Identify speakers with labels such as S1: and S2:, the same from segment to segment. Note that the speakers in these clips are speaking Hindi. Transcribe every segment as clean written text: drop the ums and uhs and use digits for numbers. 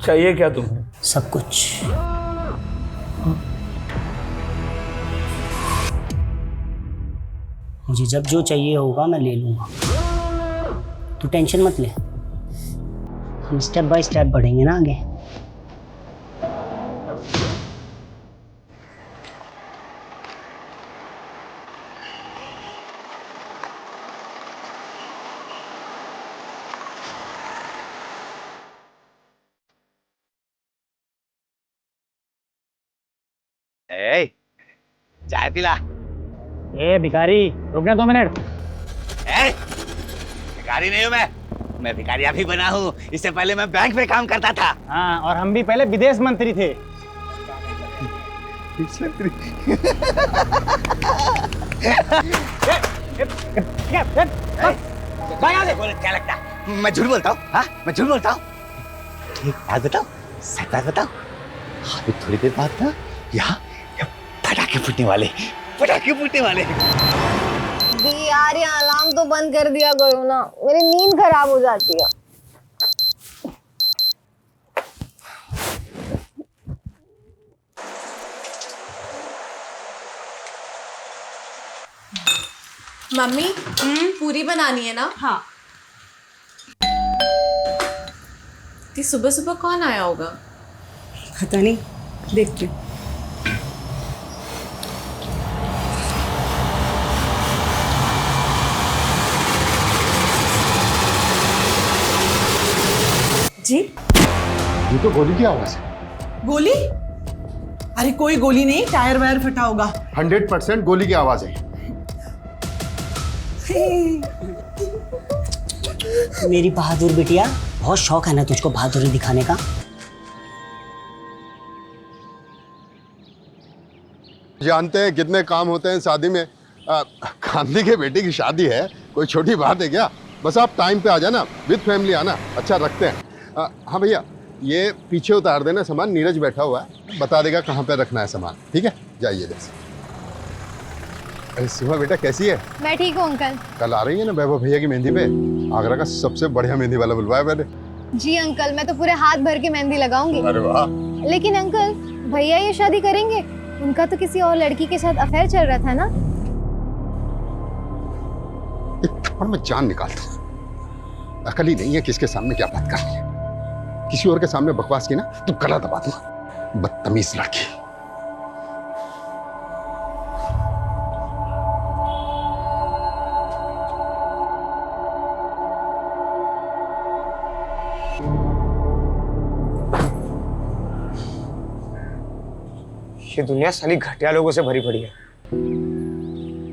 S1: चाहिए क्या तुम्हें?
S2: सब कुछ। मुझे जब जो चाहिए होगा मैं ले लूंगा, तू टेंशन मत ले। हम स्टेप बाय स्टेप बढ़ेंगे ना आगे।
S3: ए, चाय पिला।
S2: ए भिखारी, रुकना 2 मिनट।
S3: ए, भिखारी नहीं हूँ मैं भिखारी अभी बना हूँ। इससे पहले मैं बैंक में काम करता था।
S2: हाँ, और हम भी पहले विदेश मंत्री थे।
S3: क्या लगता है मैं झूठ बोलता हूँ? हाँ, मैं झूठ बोलता हूँ। एक बात बताओ, सच बात बताओ। अभी थोड़ी देर बाद ना यहाँ पटाखे फूटने वाले।
S4: यार ये अलार्म तो बंद कर दिया करो ना, मेरी नींद खराब हो जाती है।
S5: मम्मी पूरी बनानी है ना?
S6: हाँ।
S5: सुबह सुबह कौन आया होगा?
S6: पता नहीं, देखते हैं। जी,
S7: ये तो गोली की आवाज है।
S6: गोली? अरे कोई गोली नहीं, टायर वायर फटा होगा।
S7: 100% गोली की आवाज है।
S2: मेरी बहादुर बिटिया, बहुत शौक है ना तुझको बहादुरी दिखाने का।
S7: जानते हैं कितने काम होते हैं शादी में। गांधी के बेटे की शादी है, कोई छोटी बात है क्या? बस आप टाइम पे आ जाना, विद फैमिली आना। अच्छा रखते हैं। हाँ भैया, ये पीछे उतार देना सामान। नीरज बैठा हुआ है, बता देगा कहाँ पे रखना है सामान। ठीक है, जाइए बस। अरे सीमा बेटा कैसी है?
S4: मैं ठीक हूँ अंकल।
S7: कल आ रही है ना वैभव भैया की मेहंदी पे? आगरा का सबसे बढ़िया मेहंदी वाला बुलवाया मैंने।
S4: जी अंकल, मैं तो पूरे हाथ भर के मेहंदी लगाऊंगी।
S7: अरे वाह।
S4: लेकिन अंकल, भैया ये शादी करेंगे? उनका तो किसी और लड़की के साथ अफेयर चल रहा था ना?
S7: एक थप्पड़ में जान निकालता हूँ। अकल ही नहीं है किसके सामने क्या बात करनी है। किसी और के सामने बकवास की ना तो गला दबा दूंगा। बदतमीज लड़की।
S8: ये दुनिया साली घटिया लोगों से भरी पड़ी है।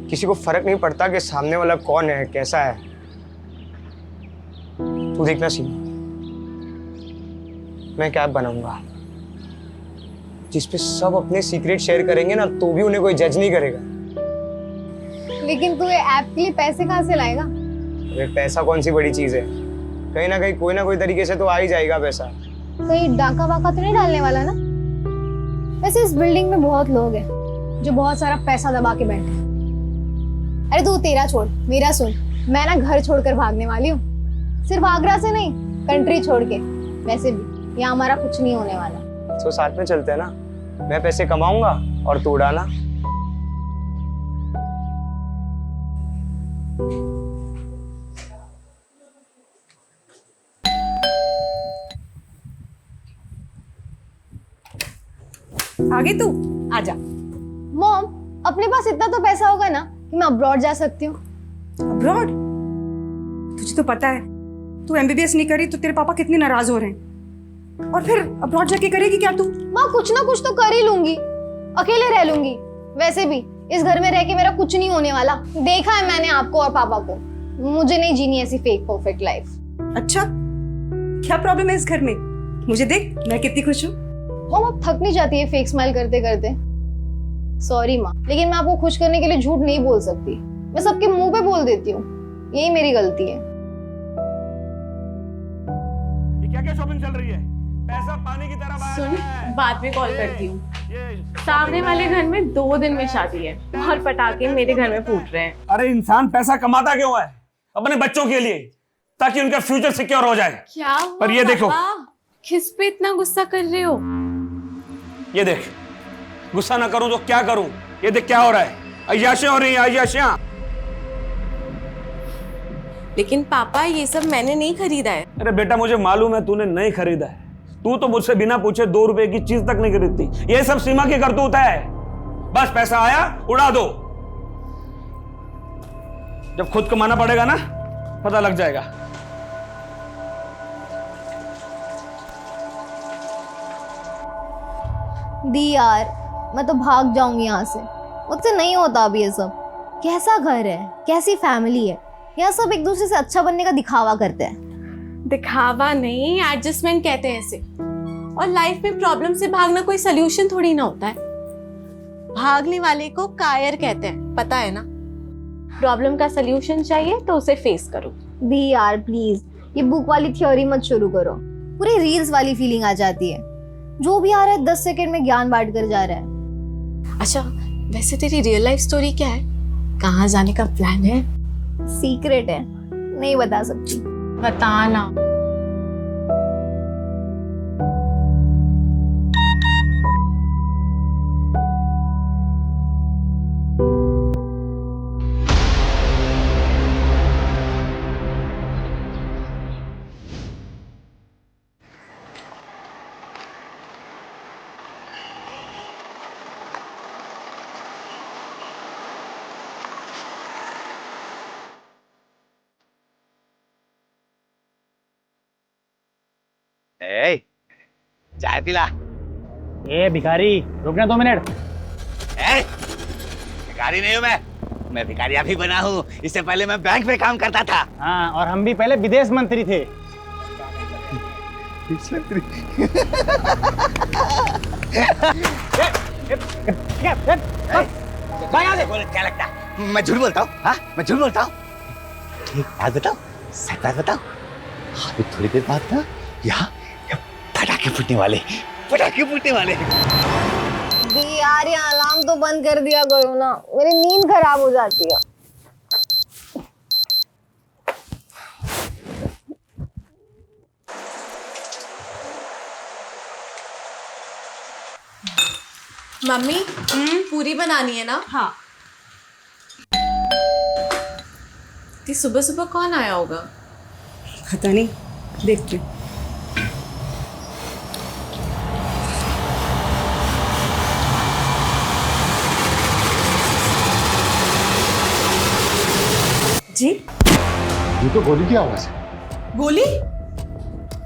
S8: किसी को फर्क नहीं पड़ता कि सामने वाला कौन है, कैसा है। तू देखना सीमा, मैं कैब बनाऊंगा जिसपे सब अपने सीक्रेट शेयर करेंगे ना, तो भी उन्हें कोई जज नहीं करेगा।
S4: लेकिन तू ये ऐप के लिए पैसे कहाँ से लाएगा?
S8: अरे पैसा कौन सी बड़ी चीज है, कहीं ना कहीं कोई ना कोई तरीके से तो आ ही जाएगा पैसा।
S4: कहीं डाका वाका तो नहीं डालने वाला ना? वैसे इस बिल्डिंग में बहुत लोग हैं जो बहुत सारा पैसा दबा के बैठे हैं। अरे तू तेरा छोड़, मेरा सुन। मैं ना घर छोड़कर भागने वाली हूँ, सिर्फ आगरा से नहीं, कंट्री छोड़ के। वैसे भी यहाँ हमारा कुछ नहीं होने वाला।
S8: तो साथ में चलते हैं ना, मैं पैसे कमाऊंगा और तू उड़ाना।
S6: आगे तू आजा।
S4: मॉम, अपने पास इतना तो पैसा होगा ना कि मैं अब्रॉड जा सकती हूँ।
S6: अब्रॉड? तुझे तो पता है, तू एमबीबीएस नहीं करी तो तेरे पापा कितने नाराज हो रहे हैं। और फिर अब्रॉड जाके करेगी क्या तू?
S4: माँ कुछ ना कुछ तो कर ही लूंगी, अकेले रह लूंगी। वैसे भी इस घर में रह के मेरा कुछ नहीं होने वाला। देखा है मैंने आपको और पापा को। मुझे नहीं जीनी ऐसी फेक परफेक्ट लाइफ।
S6: अच्छा, क्या प्रॉब्लम है इस घर में? मुझे देख, मैं कितनी खुश हूँ।
S4: मॉम अब थक नहीं जाती है फेक स्माइल करते करते? सॉरी माँ, लेकिन मैं आपको खुश करने के लिए झूठ नहीं बोल सकती। मैं सबके मुंह पे बोल देती हूँ, यही मेरी गलती है।
S1: ये क्या क्या शॉपिंग चल रही है? पैसा पानी की तरह बाहर
S5: सुन,
S1: है।
S5: बाद में कॉल करती हूँ।
S1: ये
S5: सामने वाले घर में 2 दिन में शादी है और पटाखे मेरे घर में फूट रहे हैं।
S1: अरे इंसान पैसा कमाता क्यों है? अपने बच्चों के लिए, ताकि उनका फ्यूचर सिक्योर हो जाए।
S5: क्या?
S1: पर ये देखो,
S5: किस पे इतना गुस्सा कर रहे हो?
S1: ये देख, गुस्सा ना करूं तो क्या करूं? ये देख क्या हो रहा है, अय्याशियां हो रही हैं, अय्याशियां।
S5: लेकिन पापा ये सब मैंने नहीं खरीदा है।
S1: अरे बेटा मुझे मालूम है तूने नहीं खरीदा है, तू तो मुझसे बिना पूछे 2 रुपए की चीज तक नहीं खरीदती। ये सब सीमा की करतूत है, बस पैसा आया उड़ा दो। जब खुद कमाना पड़ेगा ना पता लग जाएगा।
S4: दी यार, मैं तो भाग जाऊंगी यहाँ से, मुझसे नहीं होता अभी ये सब। कैसा घर है, कैसी फैमिली है, यहाँ सब एक दूसरे से अच्छा बनने का दिखावा करते हैं।
S5: दिखावा नहीं, एडजस्टमेंट कहते हैं इसे। और लाइफ में प्रॉब्लम से भागना कोई सोल्यूशन थोड़ी ना होता है। भागने वाले को कायर कहते हैं, पता है ना। प्रॉब्लम का सोल्यूशन चाहिए तो उसे फेस करो।
S4: दी यार प्लीज, ये बुक वाली थ्योरी मत शुरू करो, पूरी रील्स वाली फीलिंग आ जाती है। जो भी आ रहा है 10 सेकंड में ज्ञान बांट कर जा रहा है।
S5: अच्छा, वैसे तेरी रियल लाइफ स्टोरी क्या है? कहाँ जाने का प्लान है?
S4: सीक्रेट है, नहीं बता सकती।
S5: बताना।
S3: ए, चाय पिला।
S2: ए भिखारी, रुकना 2 मिनट।
S3: ए, भिखारी नहीं हूं मैं भिखारी अभी बना हूँ। इससे पहले मैं बैंक में काम करता था।
S2: हाँ, और हम भी पहले विदेश मंत्री थे।
S3: क्या लगता? मैं झूठ बोलता हूँ? हाँ, मैं झूठ बोलता हूँ। एक बात बताओ, सच बात बताओ। अभी थोड़ी देर बाद ना यहाँ पटाखे फूटने वाले।
S4: दी यार, ये अलार्म तो बंद कर दिया करो ना, मेरी नींद खराब हो जाती है।
S5: मम्मी, पूरी बनानी है ना?
S6: हाँ।
S5: सुबह सुबह कौन आया होगा?
S6: पता नहीं, देखते।
S9: जी,
S7: ये तो गोली की आवाज है।
S9: गोली?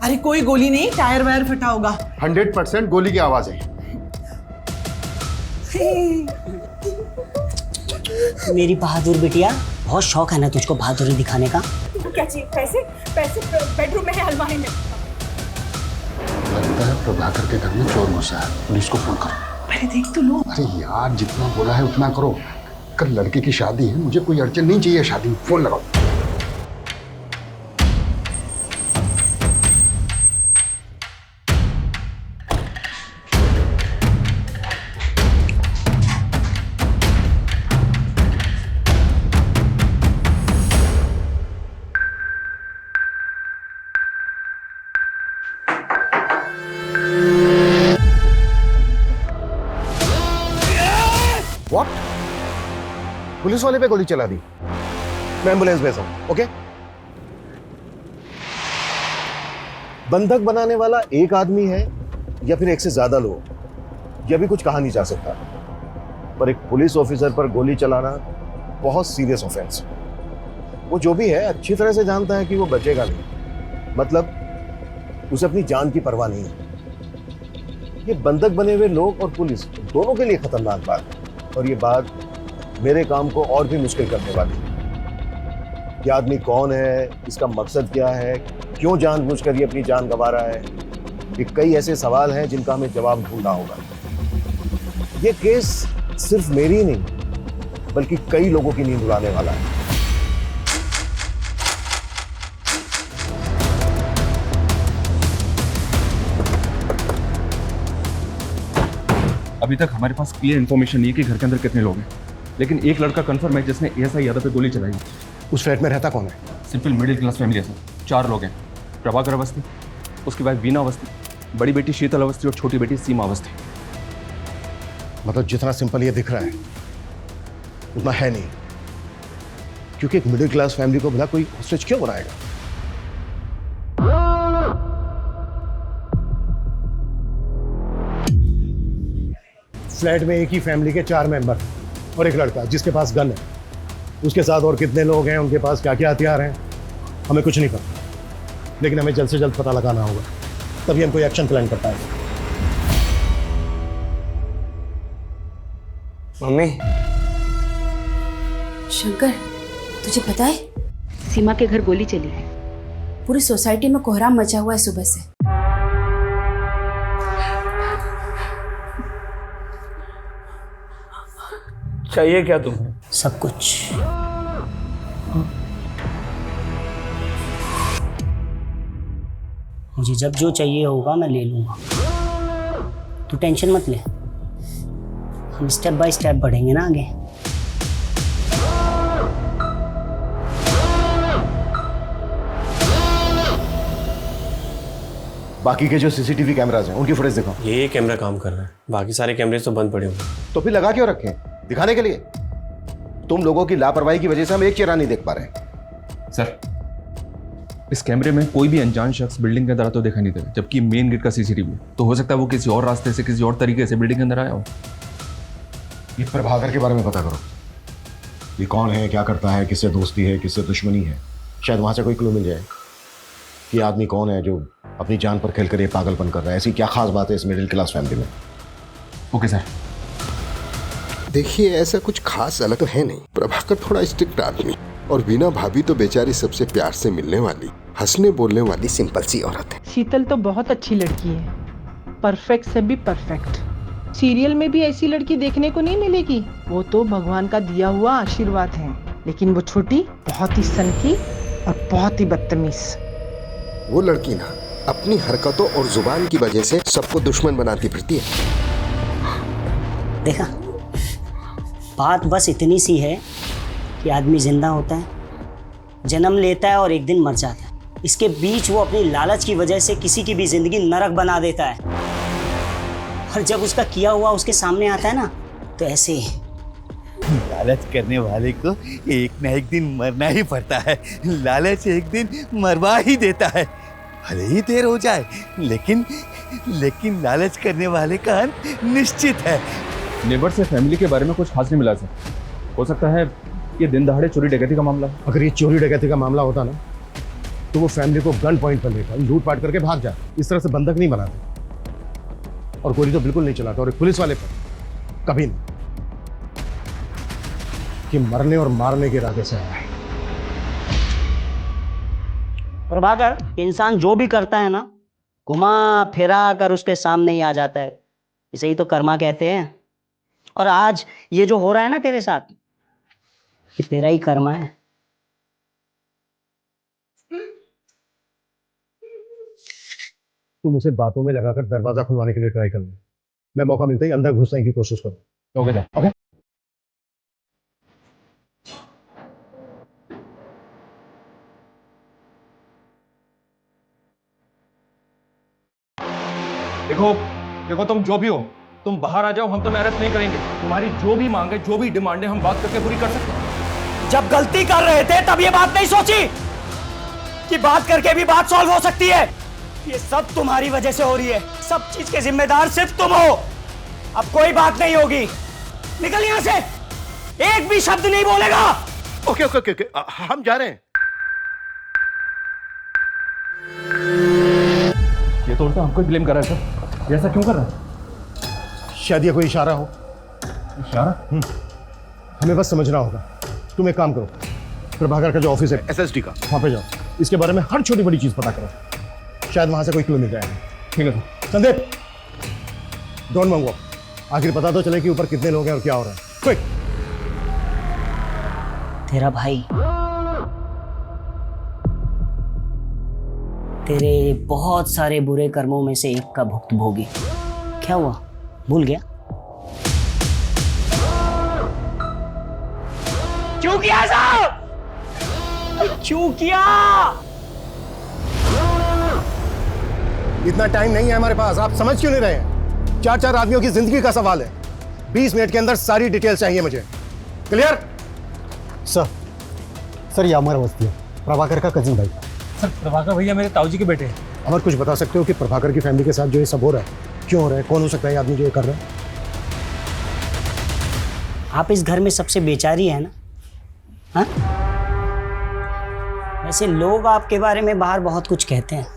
S9: अरे कोई गोली नहीं, टायर वायर फटा होगा।
S7: 100% गोली की आवाज है।
S2: मेरी बहादुर बिटिया, बहुत शौक है ना तुझको बहादुरी दिखाने का।
S9: क्या चाहिए? पैसे? पैसे बेडरूम में है, अलमारी में।
S7: लगता है प्रभाकर के घर में चोर घुसा है, पुलिस को फोन करो।
S9: अरे देख तो लो।
S7: अरे यार, जितना बोला है उतना करो। कल लड़के की शादी है, मुझे कोई अड़चन नहीं चाहिए शादी में। फोन लगाओ।
S10: What? पुलिस वाले पे गोली चला दी। मैं एम्बुलेंस भेजा हूं, ओके? बंधक बनाने वाला एक आदमी है या फिर एक से ज्यादा लोग, यह भी कुछ कहा नहीं जा सकता। पर एक पुलिस ऑफिसर पर गोली चलाना बहुत सीरियस ऑफेंस है। वो जो भी है अच्छी तरह से जानता है कि वो बचेगा नहीं, मतलब उसे अपनी जान की परवाह नहीं है। ये बंधक बने हुए लोग और पुलिस दोनों के लिए खतरनाक बात है, और ये बात मेरे काम को और भी मुश्किल करने वाली है। ये आदमी कौन है, इसका मकसद क्या है, क्यों जानबूझकर ये अपनी जान गंवा रहा है, ये कई ऐसे सवाल हैं जिनका हमें जवाब ढूंढना होगा। ये केस सिर्फ मेरी ही नहीं बल्कि कई लोगों की नींद उड़ाने वाला है।
S11: अभी तक हमारे पास क्लियर इन्फॉर्मेशन नहीं है कि घर के अंदर कितने लोग हैं, लेकिन एक लड़का कंफर्म है जिसने एएसआई यादव पे गोली चलाई।
S10: उस फ्लैट में रहता कौन है?
S11: सिंपल मिडिल क्लास फैमिली है सर। 4 लोग हैं। प्रभाकर अवस्थी, उसकी वाइफ बीना अवस्थी बड़ी बेटी शीतल अवस्थी और छोटी बेटी सीमा अवस्थी।
S10: मतलब जितना सिंपल ये दिख रहा है उतना है नहीं, क्योंकि एक मिडिल क्लास फैमिली को भला कोई हॉस्टेज क्यों बनाएगा? फ्लैट में एक ही फैमिली के 4 मेंबर और एक लड़का जिसके पास गन है। उसके साथ और कितने लोग हैं, उनके पास क्या क्या हथियार हैं, हमें कुछ नहीं पता, लेकिन हमें जल्द से जल्द पता लगाना होगा, तभी हम कोई एक्शन प्लान कर पाएंगे।
S8: मम्मी,
S12: शंकर, तुझे पता है
S13: सीमा के घर गोली चली है।
S12: पूरी सोसाइटी में कोहराम मचा हुआ है सुबह से।
S1: चाहिए क्या तुम्हें?
S2: सब कुछ। मुझे जब जो चाहिए होगा मैं ले लूंगा, तू टेंशन मत ले। हम स्टेप बाय स्टेप बढ़ेंगे ना आगे।
S10: बाकी के जो सीसीटीवी कैमरास हैं उनकी फुटेज दिखाओ।
S14: ये कैमरा काम कर रहा है, बाकी सारे कैमरे तो बंद पड़े हुए।
S10: तो फिर लगा क्यों रखे? दिखाने के लिए। तुम लोगों की लापरवाही की वजह से हम एक चेहरा नहीं देख पा रहे।
S11: सर, इस कैमरे में कोई भी अनजान शख्स बिल्डिंग के अंदर तो देखा नहीं दे रहा, जबकि मेन गेट का सीसीटीवी तो हो सकता है वो किसी और रास्ते से, किसी और तरीके से बिल्डिंग के अंदर आया हो।
S10: ये प्रभाकर के बारे में पता करो। ये कौन है, क्या करता है, किससे दोस्ती है, किससे दुश्मनी है। शायद वहां से कोई क्लू मिल जाए कि आदमी कौन है जो अपनी जान पर खेलकर ये पागलपन कर रहा है। ऐसी क्या खास बात है इस मिडिल क्लास फैमिली में?
S11: Okay sir.
S7: देखिए, ऐसा कुछ खास अलग तो है नहीं। प्रभाकर थोड़ा स्ट्रिक्ट आदमी और वीना भाभी तो बेचारी सबसे प्यार से मिलने वाली, हंसने बोलने वाली सिंपल सी औरत है।
S9: शीतल तो बहुत अच्छी लड़की है, परफेक्ट से भी परफेक्ट। सीरियल में भी ऐसी लड़की देखने को नहीं मिलेगी। वो तो भगवान का दिया हुआ आशीर्वाद है। लेकिन वो छोटी बहुत ही सनकी और बहुत ही बदतमीज।
S7: वो लड़की ना अपनी हरकतों और जुबान की वजह से सबको दुश्मन बनाती फिरती है।
S2: देखा, बात बस इतनी सी है कि आदमी जिंदा होता है, जन्म लेता है और एक दिन मर जाता है। इसके बीच वो अपनी लालच की वजह से किसी की भी जिंदगी नरक बना देता है, और जब उसका किया हुआ उसके सामने आता है ना, तो ऐसे ही।
S3: लालच करने वाले को एक ना एक दिन मरना ही पड़ता है। लालच एक दिन मरवा ही देता है, भले ही देर हो जाए, लेकिन लालच करने वाले का अंत निश्चित है।
S11: नेबर से फैमिली के बारे में कुछ खास नहीं मिला सर। हो सकता है ये दिन दहाड़े चोरी डकैती का मामला।
S10: अगर ये चोरी डकैती का मामला होता ना, तो वो फैमिली को गन पॉइंट पर लेकर लूट पाट करके भाग जाते। इस तरह से बंधक नहीं बनाते, और गोली तो बिल्कुल नहीं चलाता। और एक पुलिस वाले पर कभी नहीं, कि मरने और मारने के इरादे से आया है।
S2: प्रभाकर, इंसान जो भी करता है ना, घुमा फिरा कर उसके सामने ही आ जाता है। इसे ही तो कर्मा कहते हैं। और आज ये जो हो रहा है ना तेरे साथ, ये तेरा ही कर्मा है।
S10: तुम उसे बातों में लगाकर दरवाजा खुलवाने के लिए ट्राई करना। मैं मौका मिलता ही अंदर घुसने की कोशिश करूँ।
S11: Okay sir.
S10: ओके।
S11: देखो तुम जो भी हो, तुम बाहर आ जाओ, हम तुम्हें अरेस्ट नहीं करेंगे। तुम्हारी जो भी मांगे, जो भी डिमांड है, हम बात करके पूरी कर सकते हैं।
S2: जब गलती कर रहे थे तब ये बात नहीं सोची कि बात करके भी बात सॉल्व हो सकती है। ये सब तुम्हारी वजह से हो रही है। सब चीज के जिम्मेदार सिर्फ तुम हो। अब कोई बात नहीं होगी। निकल यहां से, एक भी शब्द नहीं बोलेगा।
S10: ओके ओके ओके, हम जा रहे हैं।
S11: ये तो उल्टा हमको ब्लेम कर रहा है सर। ये ऐसा क्यों कर रहा है?
S10: शायद ये कोई इशारा हो।
S11: इशारा?
S10: हमें बस समझना होगा। तुम एक काम करो, प्रभाकर का जो ऑफिस है एसएसडी का, वहां पे जाओ। इसके बारे में हर छोटी बड़ी चीज पता करो, शायद वहां से कोई क्लू मिल जाएगा।
S11: ठीक है सर।
S10: संदीप, डोंट मंगो, आखिर पता तो चले कि ऊपर कितने लोग हैं और क्या हो रहा है। क्विक।
S2: तेरा भाई तेरे बहुत सारे बुरे कर्मों में से एक का भुक्तभोगी। क्या हुआ, भूल गया? क्यों किया साहब? क्यों किया?
S10: इतना टाइम नहीं है हमारे पास, आप समझ क्यों नहीं रहे हैं? 4-4 आदमियों की जिंदगी का सवाल है। 20 मिनट के अंदर सारी डिटेल चाहिए मुझे। क्लियर?
S15: सर ये अमर अवस्थी है, प्रभाकर का कजिन भाई।
S16: सर प्रभाकर भैया मेरे ताऊ जी के बेटे हैं।
S10: अमर, कुछ बता सकते हो कि प्रभाकर की फैमिली के साथ जो ये सब हो रहा है क्यों हो रहा है? कौन हो सकता है ये आदमी जो ये कर रहा है?
S2: आप इस घर में सबसे बेचारी है ना? हाँ? वैसे लोग आपके बारे में बाहर बहुत कुछ कहते हैं,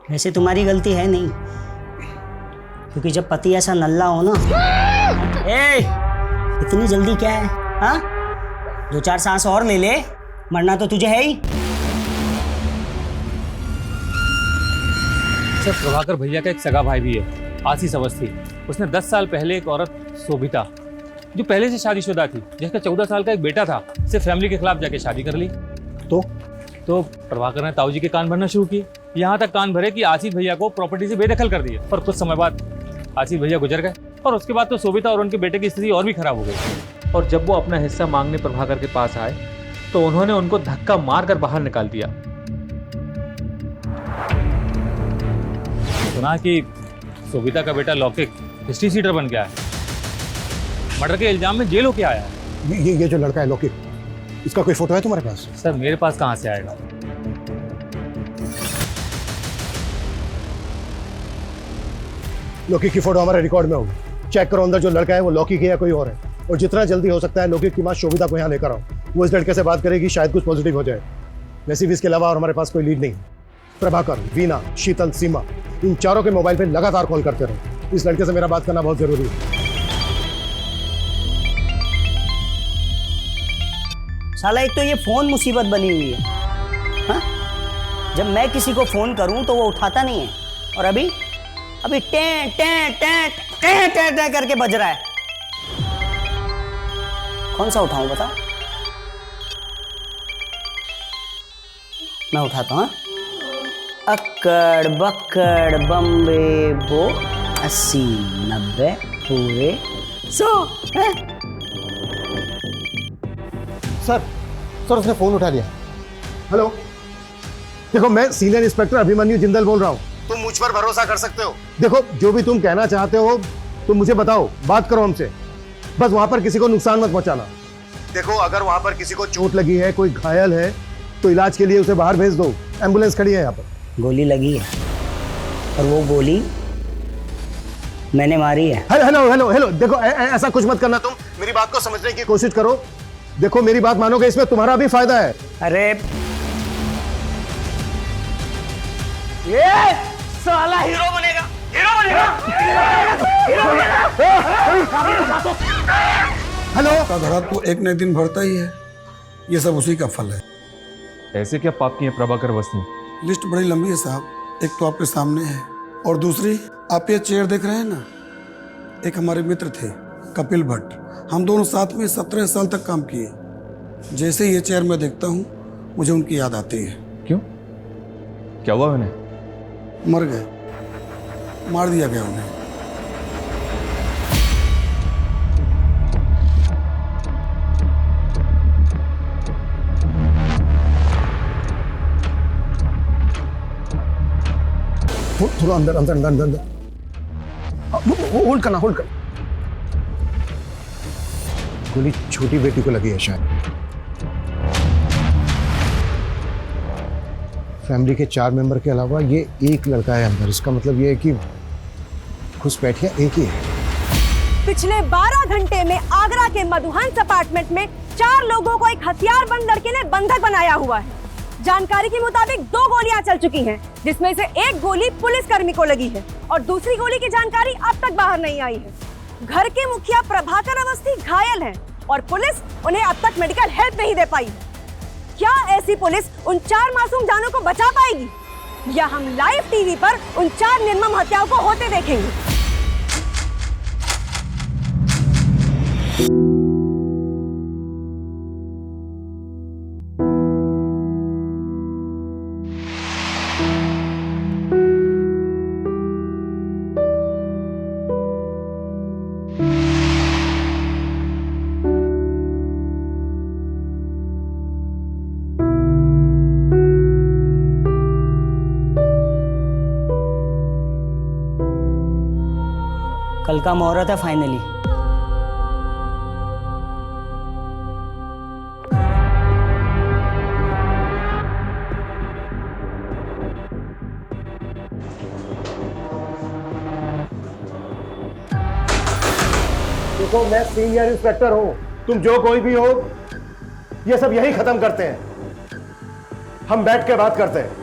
S2: वैसे तुम्हारी गलती है नहीं, क्योंकि जब पति ऐसा नल्ला हो ना। इतनी जल्दी क्या है? हाँ, 2-4 सांस और ले ले, मरना तो तुझे है ही।
S16: सर प्रभाकर भैया का एक सगा भाई भी है, आशीष अवस्थी। उसने 10 साल पहले एक औरत शोभिता, जो पहले से शादीशुदा थी, जिसका 14 साल का एक बेटा था, से फैमिली के खिलाफ जाके शादी कर ली। तो प्रभाकर ने ताऊ जी के कान भरना शुरू किए, यहाँ तक कान भरे कि आशीष भैया को प्रॉपर्टी से बेदखल कर दिया। और कुछ समय बाद आशीष भैया गुजर गए, और उसके बाद तो शोभिता और उनके बेटे की स्थिति और भी खराब हो गई। और जब वो अपना हिस्सा मांगने प्रभाकर के पास आए तो उन्होंने उनको धक्का मारकर बाहर निकाल दिया। सुना कि शोभिता का बेटा लौकिक हिस्ट्री सीटर बन गया है, मर्डर के इल्जाम में जेल होके आया है।
S10: ये जो लड़का है लौकिक, इसका कोई फोटो है तुम्हारे पास?
S16: सर मेरे पास कहाँ से आएगा?
S10: लौकिक की फोटो हमारे रिकॉर्ड में होगी। चेक करो अंदर जो लड़का है वो लौकिक है या कोई और है, और जितना जल्दी हो सकता है लौकिक की मां शोभिता को यहाँ लेकर आओ। वो इस लड़के से बात करेगी, शायद कुछ पॉजिटिव हो जाए। वैसे भी इसके अलावा और हमारे पास कोई लीड नहीं। प्रभाकर, वीना, शीतल, सीमा, इन चारों के मोबाइल पे लगातार कॉल करते रहो। इस लड़के से मेरा बात करना बहुत जरूरी है।
S2: साला एक तो ये फोन मुसीबत बनी हुई है। हाँ? जब मैं किसी को फोन करूं तो वो उठाता नहीं है, और अभी टे टे टे टे टे टे करके बज रहा है। कौन सा उठाऊं बता? मैं उठाता हूं। अक्कड़ बक्कड़ बम्बे बो 80 90 पूरे 100।
S10: सर उसने फोन उठा लिया। हेलो, देखो मैं सीनियर इंस्पेक्टर अभिमन्यु जिंदल बोल रहा हूँ। तुम मुझ पर भरोसा कर सकते हो। देखो जो भी तुम कहना चाहते हो तुम मुझे बताओ, बात करो हमसे, बस वहां पर किसी को नुकसान मत पहुंचाना। देखो अगर वहां पर किसी को चोट लगी है, कोई घायल है, तो इलाज के लिए उसे बाहर भेज दो। एम्बुलेंस खड़ी है यहाँ पर।
S2: गोली लगी है, और वो गोली मैंने मारी है।
S10: हेलो हेलो हेलो, देखो ऐसा कुछ मत करना। तुम मेरी बात को समझने की कोशिश करो। देखो मेरी बात मानोगे, इसमें तुम्हारा भी फायदा है।
S2: अरे ये साला हीरो बनेगा, हीरो बनेगा, हीरो बनेगा।
S10: हेलो,
S17: का घड़ा तो एक न एक दिन भरता ही है, ये सब उसी का फल है।
S11: ऐसे क्या पाप किए प्रभाकर अवस्थी?
S17: लिस्ट बड़ी लंबी है साहब। एक तो आपके सामने है, और दूसरी आप ये चेयर देख रहे हैं ना, एक हमारे मित्र थे कपिल भट्ट, हम दोनों साथ में 17 साल तक काम किए। जैसे ये चेयर मैं देखता हूँ मुझे उनकी याद आती है।
S11: क्यों, क्या हुआ उन्हें?
S17: मर गए, मार दिया गया उन्हें।
S10: थोड़ा अंदर अंदर अंदर अंदर अंदर। होल्ड करना, होल्ड कर। गोली छोटी बेटी को लगी है शायद। फैमिली के 4 मेंबर के अलावा ये एक लड़का है अंदर। इसका मतलब ये है कि घुसपैठिया एक ही है।
S18: पिछले 12 घंटे में आगरा के मधुहंस अपार्टमेंट में 4 लोगों को एक हथियारबंद लड़के ने बंधक बनाया हुआ है। जानकारी के मुताबिक 2 गोलियां चल चुकी हैं, जिसमें से एक गोली पुलिसकर्मी को लगी है और दूसरी गोली की जानकारी अब तक बाहर नहीं आई है। घर के मुखिया प्रभाकर अवस्थी घायल हैं और पुलिस उन्हें अब तक मेडिकल हेल्प नहीं दे पाई है। क्या ऐसी पुलिस उन 4 मासूम जानों को बचा पाएगी, या हम लाइव टीवी पर उन 4 निर्मम हत्याओं को होते देखेंगे?
S2: कल का मुहूर्त है फाइनली।
S10: देखो, मैं सीनियर इंस्पेक्टर हूं, तुम जो कोई भी हो, ये सब यही खत्म करते हैं। हम बैठ के बात करते हैं।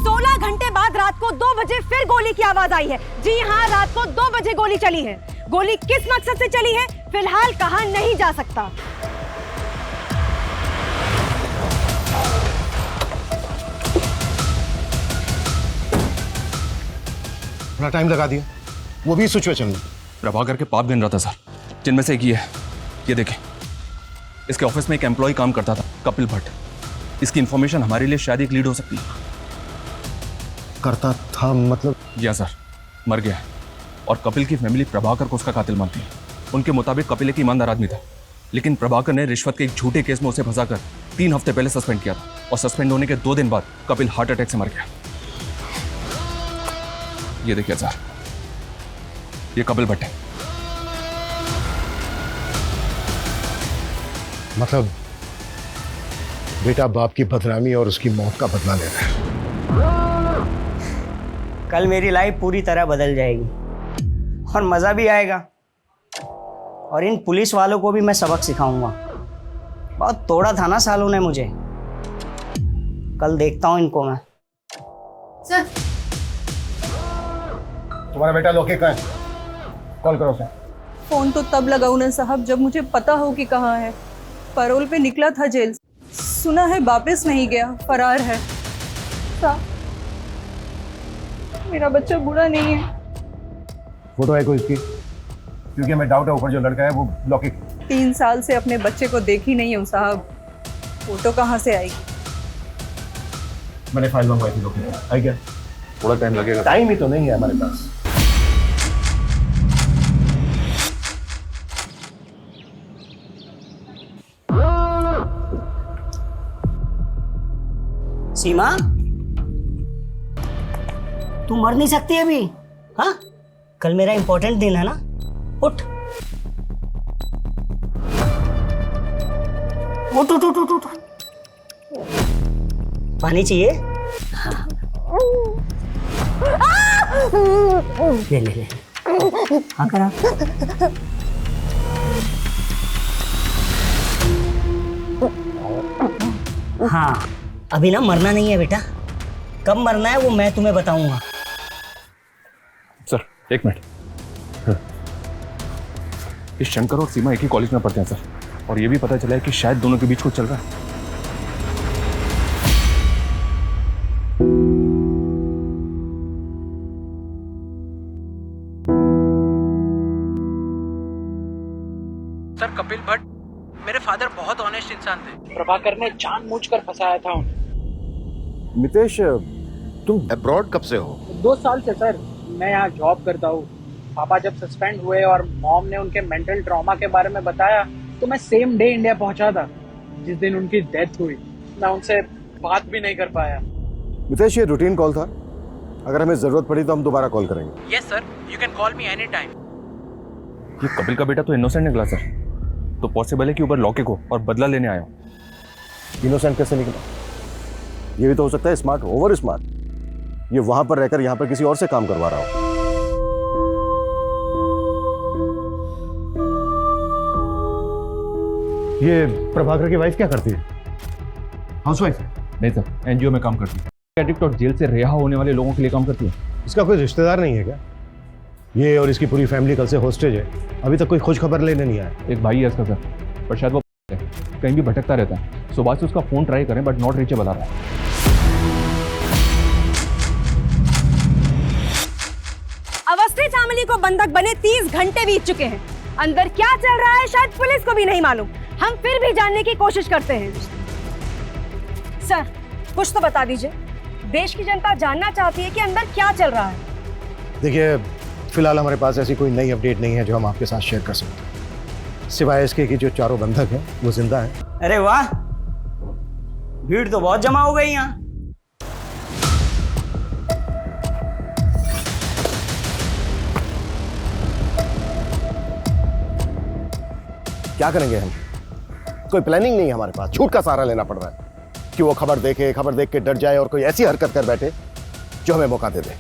S18: 16 घंटे बाद रात को 2 बजे फिर गोली की आवाज आई है। जी हाँ, रात को 2 बजे गोली चली है। गोली किस मकसद से चली है फिलहाल कहा नहीं जा सकता।
S10: थोड़ा टाइम लगा दिया, वो भी सिचुएशन में।
S11: प्रभाकर के पाप गिन रहा था सर, जिनमें से एक ये है। ये देखें, इसके ऑफिस में एक एम्प्लॉय काम करता था, कपिल भट्ट। इसकी इंफॉर्मेशन हमारे लिए शायद एक लीड हो सकती है।
S10: करता था मतलब?
S11: जी हाँ सर, मर गया है और कपिल की फैमिली प्रभाकर को उसका कातिल मानती है। उनके मुताबिक कपिल एक ईमानदार आदमी था, लेकिन प्रभाकर ने रिश्वत के एक झूठे केस में उसे फंसाकर 3 हफ्ते पहले सस्पेंड किया था और सस्पेंड होने के 2 दिन बाद कपिल हार्ट अटैक से मर गया। ये देखिए सर, ये कपिल भट्ट है।
S10: मतलब बेटा बाप की बदनामी और उसकी मौत का बदला ले रहा है।
S2: कल मेरी लाइफ पूरी तरह बदल जाएगी और मज़ा भी आएगा। और इन पुलिस वालों को भी मैं सबक सिखाऊंगा। बहुत तोड़ा था ना सालों ने मुझे, कल देखता हूं इनको मैं।
S4: सर,
S10: तुम्हारा बेटा लोके कहाँ है? कॉल करो उसे।
S6: फोन तो तब लगाऊं ना साहब जब मुझे पता हो कि कहाँ है। पैरोल पे निकला था जेल, सुना है वापस नहीं गया, फरार है। साहब, मेरा बच्चा बुरा नहीं है।
S10: फोटो है कोई इसकी? क्योंकि हमें डाउट है ऊपर जो लड़का है वो लोके।
S6: 3 साल से अपने बच्चे को देखी नहीं हूँ साहब, फोटो कहाँ से आएगी?
S10: मैंने फाइल मंगवाई थी लोके, आई क्या?
S11: थोड़ा टाइम लगेगा।
S10: टाइम ही तो नहीं है हमारे पास।
S2: सीमा, तू मर नहीं सकती अभी? हाँ, कल मेरा इंपॉर्टेंट दिन है ना, उठ उठ उठ उठ उठ उठ। पानी चाहिए? ले ले ले, हाँ करा। हाँ, अभी ना मरना नहीं है बेटा, कब मरना है वो मैं तुम्हें बताऊंगा।
S11: Sir, 1 minute. इस शंकर और सीमा एक ही कॉलेज में पढ़ते हैं सर, और ये भी पता चला है कि शायद दोनों के बीच कुछ चल रहा है।
S19: सर, कपिल भट्ट मेरे फादर बहुत ऑनेस्ट इंसान थे। प्रभाकर ने जानबूझकर फंसाया था उन्हें।
S10: मितेश, तुम अब्रॉड कब से हो?
S19: 2 साल से सर, मैं यहाँ जॉब करता हूँ। पापा जब सस्पेंड हुए और मॉम ने उनके मेंटल ट्रॉमा के बारे में बताया तो मैं सेम डे इंडिया पहुंचा था जिस दिन उनकी डेथ हुई। मैं उनसे बात भी नहीं कर पाया।
S10: मितेश, ये रूटीन कॉल था, अगर हमें जरूरत पड़ी तो हम दोबारा कॉल करेंगे।
S19: Yes sir, you can call me any time.
S11: ये कपिल का बेटा तो इनोसेंट निकला सर, तो पॉसिबल है कि ऊपर लौके को और बदला लेने आया।
S10: इनोसेंट कैसे निकला? ये भी तो हो सकता है स्मार्ट, ओवर स्मार्ट। ये वहां पर रहकर यहां पर किसी और से काम करवा रहा हो। ये प्रभाकर की वाइफ क्या करती है? हाउसवाइफ है?
S11: नहीं सर, एनजीओ में काम करती है। एडिक्ट और जेल से रिहा होने वाले लोगों के लिए काम करती है।
S10: इसका कोई रिश्तेदार नहीं है क्या? ये और इसकी पूरी फैमिली कल से हॉस्टेज है, अभी तक कोई खोज खबर लेने नहीं आया।
S11: एक भाई है इसका सर, पर शायद वो कहीं भी भटकता रहता है। सुबह से उसका फोन ट्राई करें बट नॉट रीचेबल आ रहा है।
S18: अवस्थी फैमिली को बंधक बने 30 घंटे बीत चुके हैं। अंदर क्या चल रहा है शायद पुलिस को भी नहीं मालूम। हम फिर भी जानने की कोशिश करते हैं। सर, कुछ तो बता दीजिए, देश की जनता जानना चाहती है कि अंदर क्या चल रहा है।
S10: देखिए, फिलहाल हमारे पास ऐसी कोई नई अपडेट नहीं है जो हम आपके साथ शेयर कर सकते हैं, सिवाय इसके कि जो चारों बंधक हैं वो जिंदा हैं।
S2: अरे वाह, भीड़ तो बहुत जमा हो गई यहाँ।
S10: क्या करेंगे हम? कोई प्लानिंग नहीं है हमारे पास, झूठ का सहारा लेना पड़ रहा है कि वो खबर देख के डर जाए और कोई ऐसी हरकत कर बैठे जो हमें मौका दे दे।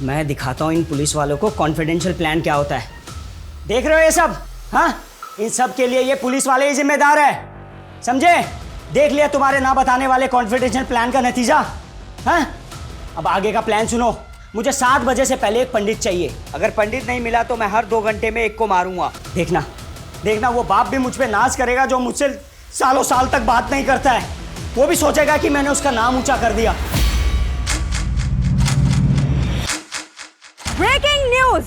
S2: मैं दिखाता हूँ इन पुलिस वालों को कॉन्फिडेंशियल प्लान क्या होता है। देख रहे हो ये सब? हाँ, इन सब के लिए ये पुलिस वाले ही जिम्मेदार है, समझे? देख लिया तुम्हारे ना बताने वाले कॉन्फिडेंशियल प्लान का नतीजा। हाँ, अब आगे का प्लान सुनो। मुझे 7 बजे से पहले एक पंडित चाहिए। अगर पंडित नहीं मिला तो मैं हर 2 घंटे में एक को मारूंगा। देखना देखना, वो बाप भी मुझ पे नाज करेगा जो मुझसे सालों साल तक बात नहीं करता है। वो भी सोचेगा कि मैंने उसका नाम ऊंचा कर दिया।
S18: ब्रेकिंग न्यूज,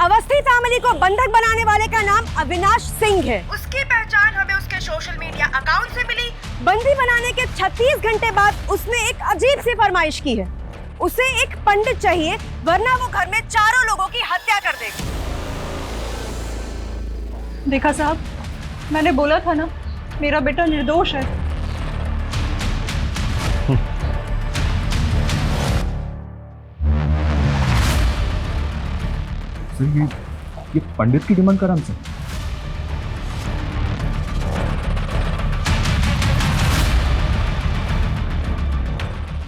S18: अवस्थी फैमिली को बंधक बनाने वाले का नाम अविनाश सिंह है। उसकी पहचान हमें उसके सोशल मीडिया अकाउंट से मिली। बंदी बनाने के 36 घंटे बाद उसने एक अजीब सी फरमाइश की है। उसे एक पंडित चाहिए, वरना वो घर में चारों लोगों की हत्या कर देगा।
S6: देखा साहब, मैंने बोला था ना, मेरा बेटा निर्दोष है।
S11: सर ये पंडित की डिमांड कर हमसे।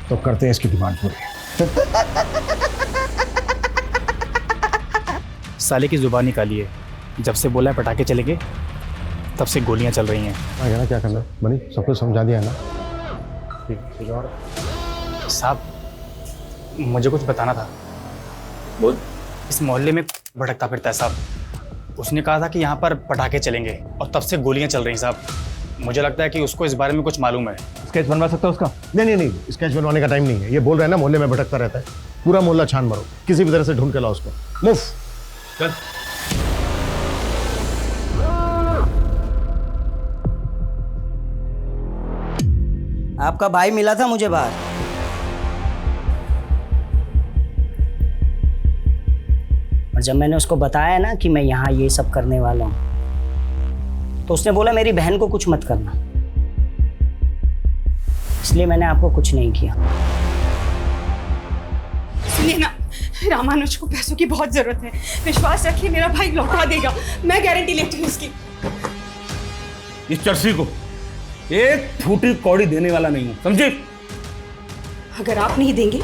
S10: तो करते हैं इसकी डिमांड पूरी।
S20: साले की जुबान निकाली है। जब से बोला है पटाखे चलेंगे, तब से गोलियां चल रही हैं।
S10: आगे ना क्या करना बनी, सब कुछ समझा दिया ना। ठीक और
S20: साहब, मुझे कुछ बताना था।
S11: बोल।
S20: इस मोहल्ले में भटकता फिरता है साहब। उसने कहा था कि यहाँ पर पटाखे चलेंगे और तब से गोलियां चल रही हैं साहब। मुझे लगता है कि उसको इस बारे में कुछ मालूम है।
S10: स्केच बनवा सकता है उसका? नहीं, स्केच बनवाने का टाइम नहीं है। ये बोल रहे हैं ना मोहल्ले में भटकता रहता है। पूरा मोहल्ला छान मारो, किसी भी तरह से ढूंढ के लाओ उसको। मूव।
S11: चल।
S2: आपका भाई मिला था मुझे बाहर। और जब मैंने उसको बताया ना कि मैं यहाँ ये सब करने वाला हूँ, तो उसने बोला मेरी बहन को कुछ मत करना। इसलिए मैंने आपको कुछ नहीं किया।
S21: सुनिए ना, रामानुज को पैसों की बहुत जरूरत है। विश्वास रखिए, मेरा भाई लौटा देगा। मैं गारंटी लेती हूँ उसकी।
S1: इस चर्सी को एक फूटी कौड़ी देने वाला नहीं हूं, समझे?
S21: अगर आप नहीं देंगे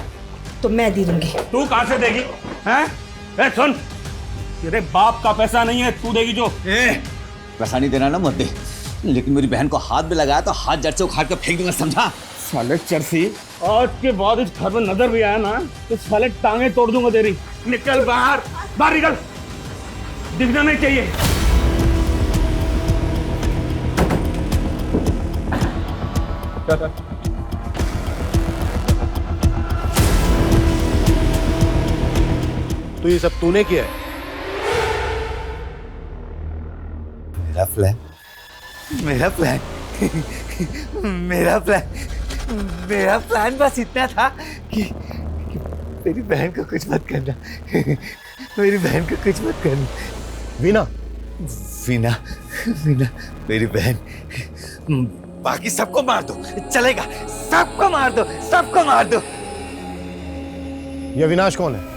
S21: तो मैं दे दूंगी।
S1: तू कहां से देगी? हैं? ए सुन, तेरे बाप का पैसा नहीं है, तू देगी जो।
S3: पैसा नहीं देना ना मत दे, लेकिन मेरी बहन को हाथ में लगाया तो हाथ जड़ से उखाड़ कर फेंक दूंगा, समझा?
S1: साले चर्सी, आज के बाद इस घर में नजर भी आया ना तो साले टांगे तोड़ दूंगा तेरी। निकल बाहर, बाहर निकल, दिखना नहीं चाहिए।
S10: तो ये सब तूने किया है?
S3: मेरा प्लान मेरा प्लान बस इतना था कि मेरी बहन को कुछ मत करना। मेरी बहन को कुछ मत करना।
S10: वीना
S3: मेरी बहन। बाकी सबको मार दो, चलेगा। सबको मार दो।
S10: ये अविनाश कौन है?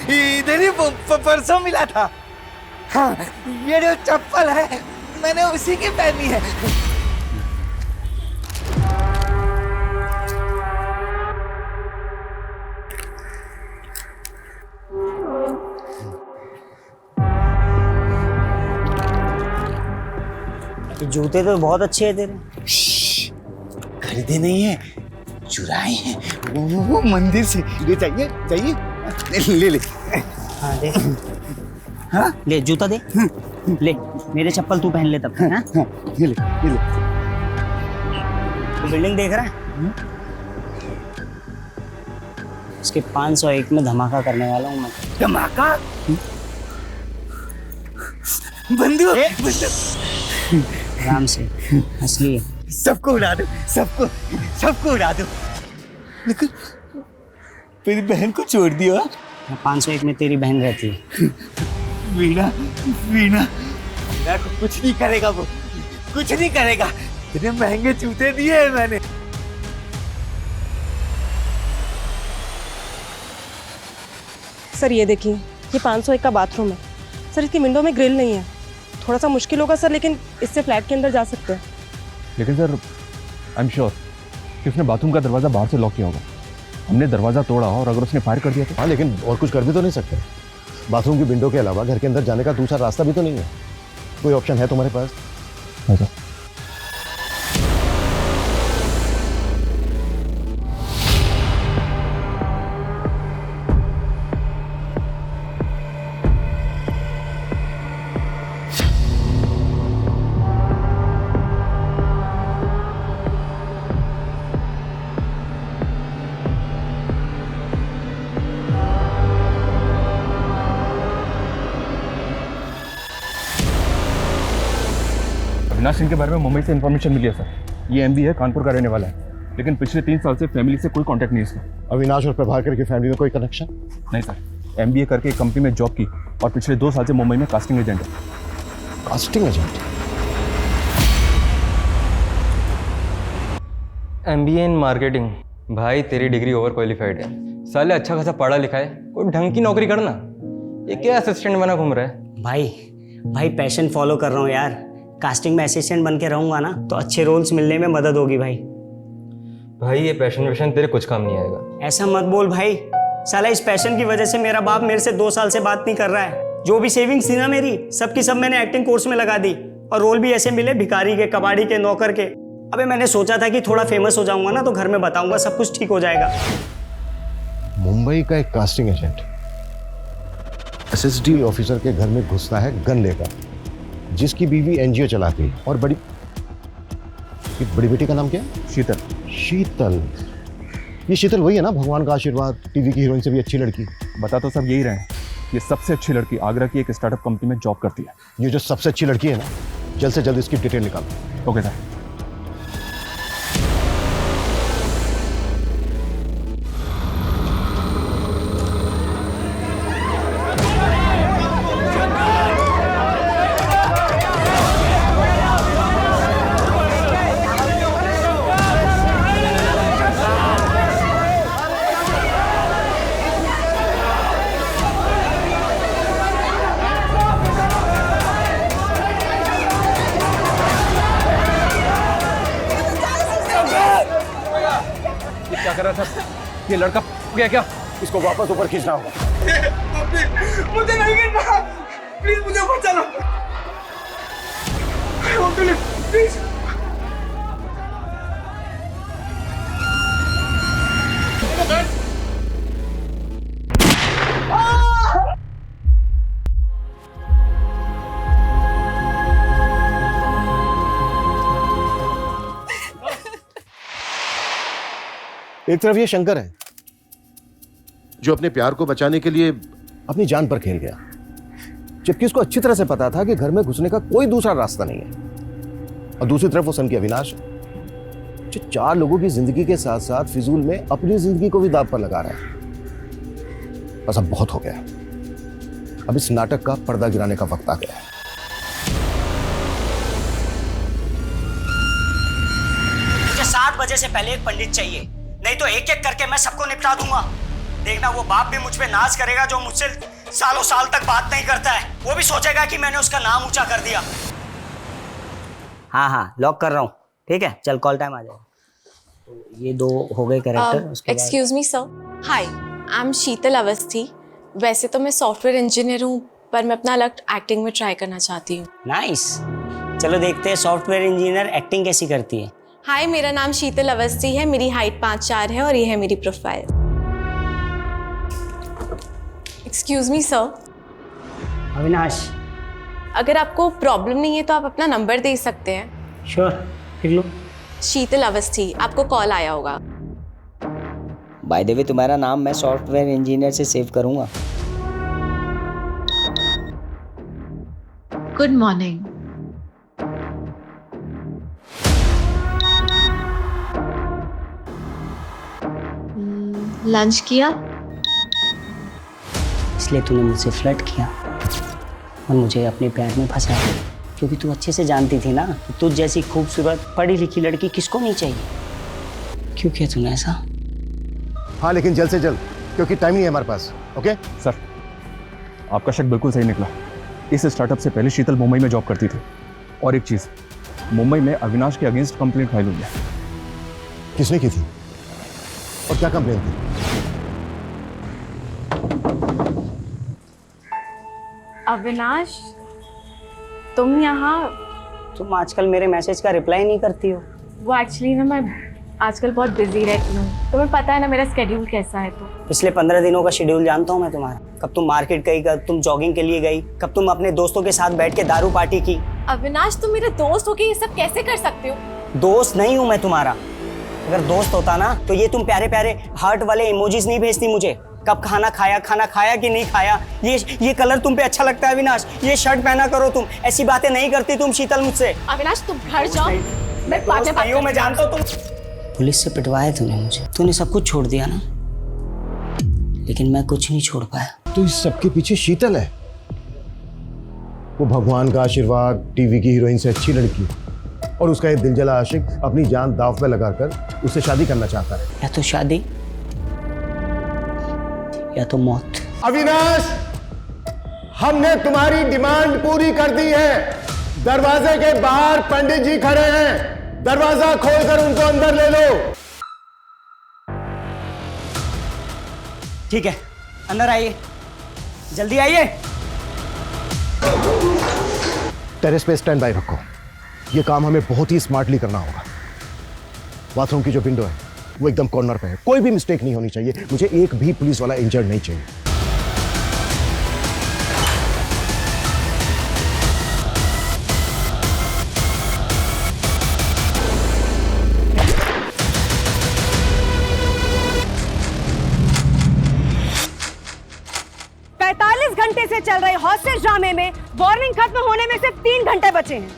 S3: इधर ही परसों मिला था। हाँ, ये जो चप्पल है मैंने उसी की पहनी है।
S2: जूते तो बहुत अच्छे हैं तेरे।
S3: खरीदे नहीं है, चुराए हैं। वो मंदिर से। ये चाहिए? ले।
S2: हाँ दे। हाँ ले, जूता दे। ले, मेरे चप्पल तू पहन ले तब। हाँ?
S3: ये ले।
S2: तो बिल्डिंग देख रहा है? इसके 501 में धमाका करने वाला हूँ मैं।
S3: धमाका? बंदूक।
S2: आराम से, असली।
S3: सबको उड़ा दो, सबको उड़ा दो। लेकिन मेरी बहन को छोड़ दिया।
S2: 501 में तेरी बहन रहती है।
S3: वीना को कुछ नहीं करेगा, वो कुछ नहीं करेगा। इतने महंगे जूते दिए हैं मैंने।
S18: सर ये देखिए, ये 501 का बाथरूम है सर। इसकी विंडो में ग्रिल नहीं है, थोड़ा सा मुश्किल होगा सर, लेकिन इससे फ्लैट के अंदर जा सकते हैं।
S11: लेकिन सर आई एम श्योर कि उसने बाथरूम का दरवाज़ा बाहर से लॉक किया होगा। हमने दरवाज़ा तोड़ा और अगर उसने फायर कर दिया तो?
S10: हाँ, लेकिन और कुछ कर भी तो नहीं सकते। बाथरूम की विंडो के अलावा घर के अंदर जाने का दूसरा रास्ता भी तो नहीं है। कोई ऑप्शन है तुम्हारे पास?
S11: अच्छा। अविनाश सिंह के बारे में मुंबई से इन्फॉर्मेशन मिली है सर। ये एमबी है, कानपुर का रहने वाला है, लेकिन पिछले 3 साल से फैमिली से कोई कांटेक्ट नहीं है इसका।
S10: अविनाश और प्रभाकर की फैमिली में कोई कनेक्शन?
S11: नहीं सर, एमबीए करके एक कंपनी में जॉब की और पिछले 2 साल से मुंबई में कास्टिंग एजेंट है।
S10: Casting agent?
S5: MBA in marketing. भाई तेरी डिग्री ओवर क्वालिफाइड है, साले अच्छा खासा पढ़ा लिखा है, कोई ढंग की नौकरी करना। ये क्या असिस्टेंट बना घूम रहा है?
S2: भाई पैशन फॉलो कर रहा हूँ यार। कास्टिंग में असिस्टेंट बन के रहूंगा ना तो अच्छे रोल्स मिलने में मदद होगी भाई।
S5: भाई ये पैशन तेरे कुछ काम नहीं आएगा।
S2: ऐसा मत बोल भाई, साला इस पैशन की वजह से मेरा बाप मेरे से 2 साल से बात नहीं कर रहा है। जो भी सेविंग्स थी ना मेरी, सब की सब मैंने एक्टिंग कोर्स में लगा दी और रोल भी ऐसे मिले भिखारी के, कबाड़ी के, नौकर के। अबे मैंने सोचा था कि थोड़ा फेमस हो जाऊंगा ना तो घर में बताऊंगा, सब कुछ ठीक हो जाएगा।
S10: मुंबई का एक कास्टिंग एजेंट एसएसडी ऑफिसर के घर में घुसता है गन लेकर, जिसकी बीवी एनजीओ चलाती है और बड़ी बेटी का नाम क्या है? शीतल। ये शीतल वही है ना, भगवान का आशीर्वाद, टीवी की हीरोइन से भी अच्छी लड़की।
S11: बता तो सब यही रहे हैं। ये सबसे अच्छी लड़की आगरा की एक स्टार्टअप कंपनी में जॉब करती है।
S10: ये जो सबसे अच्छी लड़की है ना, जल्द से जल्द इसकी डिटेल निकालो।
S11: Okay sir. क्या कर रहा था ये लड़का? गया क्या?
S10: इसको वापस ऊपर खींचना होगा।
S22: मुझे नहीं गिरना, प्लीज मुझे ऊपर चलो। प्लीज।
S10: एक तरफ ये शंकर है जो अपने प्यार को बचाने के लिए अपनी जान पर खेल गया, जबकि उसको अच्छी तरह से पता था कि घर में घुसने का कोई दूसरा रास्ता नहीं है। और दूसरी तरफ वो सन की अविनाश जो 4 लोगों की जिंदगी के साथ साथ फिजूल में अपनी जिंदगी को भी दांव पर लगा रहा है। बस अब बहुत हो गया, अब इस नाटक का पर्दा गिराने का वक्त आ गया है।
S2: मुझे 7 बजे से पहले एक पंडित चाहिए, नहीं तो एक एक करके मैं सबको निपटा दूंगा। देखना वो बाप भी मुझ पे नाज करेगा जो मुझसे सालों साल तक बात नहीं करता है। वो भी सोचेगा कि मैंने उसका नाम ऊंचा कर दिया। हाँ लॉक कर रहा हूँ, ठीक है? चल कॉल टाइम आ जाएगा। तो ये 2 हो गए character.
S23: Excuse me sir. Hi, I am Sheetal Awasthi. वैसे तो मैं सॉफ्टवेयर इंजीनियर हूँ, पर मैं अपना लक एक्टिंग में ट्राई करना चाहती हूँ।
S2: नाइस, चलो देखते हैं सॉफ्टवेयर इंजीनियर एक्टिंग कैसी करती है।
S23: हाय, मेरा नाम शीतल अवस्थी है, मेरी हाइट 5'4" है और ये है मेरी profile. Excuse me sir.
S2: Avinash,
S23: अगर आपको प्रॉब्लम नहीं है तो आप अपना नंबर दे सकते हैं।
S2: श्योर, लिख लो।
S23: शीतल अवस्थी, आपको कॉल आया होगा।
S2: बाय द वे तुम्हारा नाम मैं सॉफ्टवेयर इंजीनियर से सेव करूंगा।
S24: Good morning. लंच किया?
S2: इसलिए तूने मुझसे फ्लर्ट किया और मुझे अपने प्यार में फंसाया। क्योंकि तू अच्छे से जानती थी ना कि तुझ जैसी खूबसूरत पढ़ी लिखी लड़की किसको नहीं चाहिए। क्यों किया तूने ऐसा?
S10: हाँ लेकिन जल्द से जल्द, क्योंकि टाइम नहीं है हमारे पास। ओके
S11: सर, आपका शक बिल्कुल सही निकला। इस स्टार्टअप से पहले शीतल मुंबई में जॉब करती थी। और एक चीज, मुंबई में अविनाश के अगेंस्ट कंप्लेंट फाइल हुई है।
S10: किसने की थी और क्या कंप्लेंट थी?
S23: अविनाश, तुम यहाँ?
S2: तुम आजकल मेरे मैसेज का रिप्लाई नहीं करती हो।
S23: वो एक्चुअली ना मैं आजकल बहुत बिजी रहती हूँ, तुम्हें पता है ना मेरा स्केड्यूल कैसा है। तो
S2: पिछले 15 दिनों का शेड्यूल जानता हूँ मैं तुम्हारा। कब तुम मार्केट गई, कब तुम जॉगिंग के लिए गई, कब तुम अपने दोस्तों के साथ बैठ के दारू पार्टी की।
S23: अविनाश, तुम मेरे दोस्त हो के ये सब कैसे कर सकते हो?
S2: दोस्त नहीं हूँ मैं तुम्हारा। अगर दोस्त होता ना तो ये तुम प्यारे प्यारे हार्ट वाले इमोजीज नहीं भेजती मुझे। कब खाना खाया कि नहीं खाया, ये कलर तुम पे अच्छा लगता है अविनाश, ये शर्ट पहना करो तुम, ऐसी बातें नहीं करती तुम शीतल मुझसे।
S23: अविनाश, तुम घर जाओ, मैं बाद में बात
S2: करूंगा। मैं जानता हूँ तुम पुलिस से पिटवाया तूने मुझे। तूने सब कुछ छोड़ दिया ना, लेकिन मैं कुछ नहीं छोड़ पाया।
S10: तो इस सबके पीछे शीतल है। वो भगवान का आशीर्वाद, टीवी की हीरोइन से अच्छी लड़की, और उसका एक दिलजला आशिक अपनी जान दांव पे लगाकर उससे शादी करना चाहता है।
S2: या तो शादी या तो मौत।
S10: अविनाश, हमने तुम्हारी डिमांड पूरी कर दी है। दरवाजे के बाहर पंडित जी खड़े हैं, दरवाजा खोलकर उनको अंदर ले लो।
S2: ठीक है, अंदर आइए, जल्दी आइए।
S10: टेरेस पे स्टैंड बाय रखो, ये काम हमें बहुत ही स्मार्टली करना होगा। बाथरूम की जो विंडो है वो एकदम कॉर्नर पे है, कोई भी मिस्टेक नहीं होनी चाहिए। मुझे एक भी पुलिस वाला इंजर्ड नहीं चाहिए।
S18: घंटे से चल रहे हॉस्टेज ड्रामे में वार्निंग खत्म होने में सिर्फ 3 घंटे बचे हैं।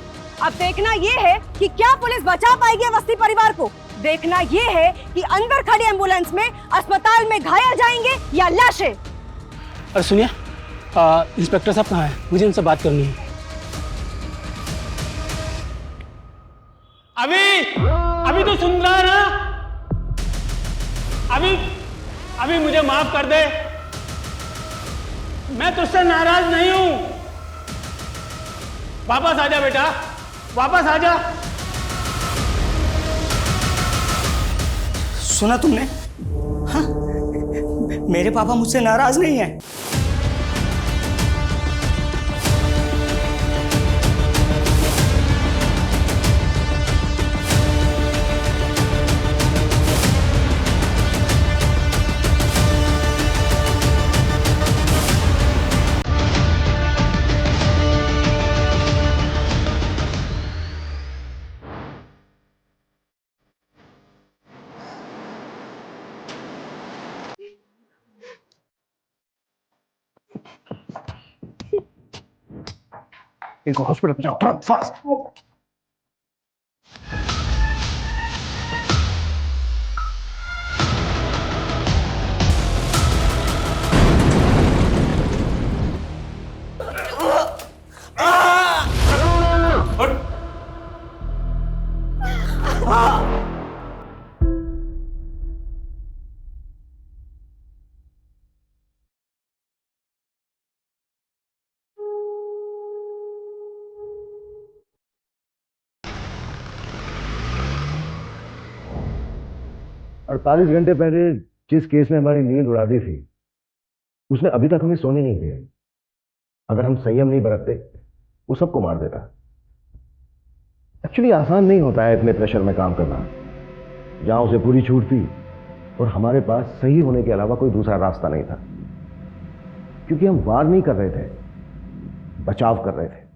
S18: अब देखना ये है कि क्या पुलिस बचा पाएगी अवस्थी परिवार को। देखना ये है कि अंदर खड़ी एम्बुलेंस में अस्पताल में घायल जाएंगे या लाशें।
S8: और सुनिए, इंस्पेक्टर साहब कहाँ हैं? मुझे उनसे बात करनी है।
S22: अभी तो सुन रहा है ना? अभी मुझे माफ कर दे, मैं तुझसे नाराज नहीं हूं। वापस आजा बेटा, वापस आजा।
S2: सुना तुमने? हाँ, मेरे पापा मुझसे नाराज नहीं है।
S10: इनको हॉस्पिटल पहुंचाओ, तुरंत, फास्ट। अड़तालीस घंटे पहले जिस केस ने हमारी नींद उड़ा दी थी, उसने अभी तक हमें सोने नहीं दिया। अगर हम संयम नहीं बरतते, वो सबको मार देता। एक्चुअली आसान नहीं होता है इतने प्रेशर में काम करना। जहां उसे पूरी छूट थी और हमारे पास सही होने के अलावा कोई दूसरा रास्ता नहीं था, क्योंकि हम वार नहीं कर रहे थे, बचाव कर रहे थे।